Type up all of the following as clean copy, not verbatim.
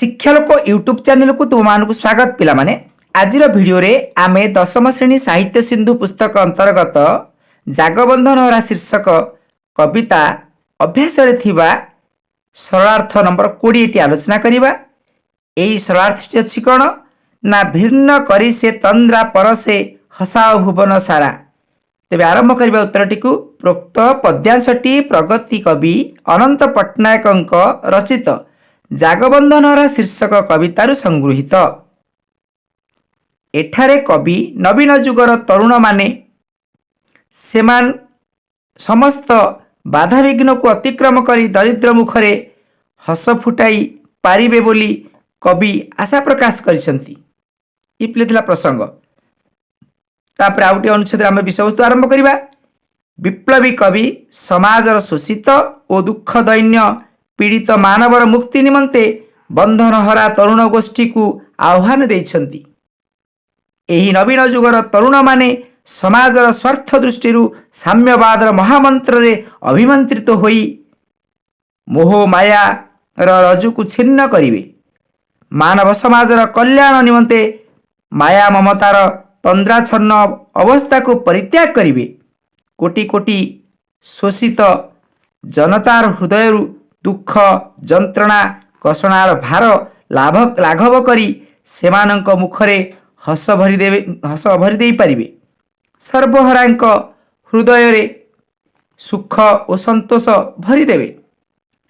ଶିକ୍ଷାଲୋକ YouTube channel को तुम मानक स्वागत पिला माने आज भिडियो रे आमे दशम श्रेणी साहित्य सिंधु पुस्तक अंतर्गत जागबंधन हरा शीर्षक कविता अभ्यास रे थिबा सरलार्थ नंबर 20 टी आलोचना करिबा। एई सरलार्थ अछि कोन ना भिन्न करी से तंद्रा परसे हसाओ भुवन सारा। तेबे आरंभ करिबा उत्तरटी को प्रोक्त पद्यांशटी प्रगति कवि अनंत पट्टनायक रचित जागबंधन हरा शीर्षक कवितारु संगृहीत। एठारे कवि नवीन जुगर तरुण माने सेमान समस्त बाधा विघ्न को अतिक्रम करी दरिद्र मुखरे हस फुटाई पारिबे बोली कवि आशा प्रकाश करिसंती। इ प्लेथिला प्रसंग तापर आउटी अनुच्छेद आमे विषयवस्तु आरंभ करिबा। विप्लवी कवि समाजर शोषित और दुख दैन्य पीड़ित मानवर मुक्ति निमंते बंधन हरा तरुण गोष्ठी को आह्वान देइछंती। एही नवीन जुगर तरुण माने समाजर स्वार्थ दृष्टि साम्यवादर महामंत्र रे अभिमंत्रित होई मोह माया रज्जु को छिन्न करिवे। मानव समाजर कल्याण निमंते माया ममतार तंद्राच्छन्न अवस्था को परित्याग करिवे। कोटि कोटि शोषित जनतार हृदय दुख जंत्रणा कषणार भार लाघव करी सेमानंक मुखरे हस भरी दे पारिबे। सर्वहरांक हृदय रे सुख और संतोष भरी देवे।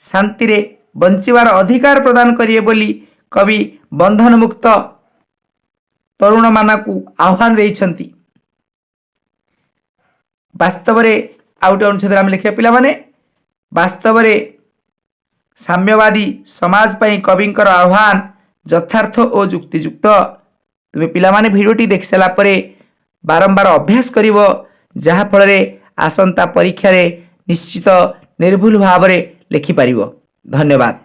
शांति रे बंचिवार अधिकार प्रदान करिए बोली कवि बंधन मुक्त तरुण मानकु आह्वान देइछंती। वास्तव रे आउट अनुच्छेद आम लिखिया पिला माने वास्तव रे साम्यवादी समाज पई कविंकर आह्वान यथार्थ और युक्तियुक्त। तुमे पिला माने भिडियोटी देख साला परे बारंबार अभ्यास करिवो जहा फल रे आसंता परीक्षा रे निश्चित निर्भुल भाव रे लिखि पारिवो। धन्यवाद।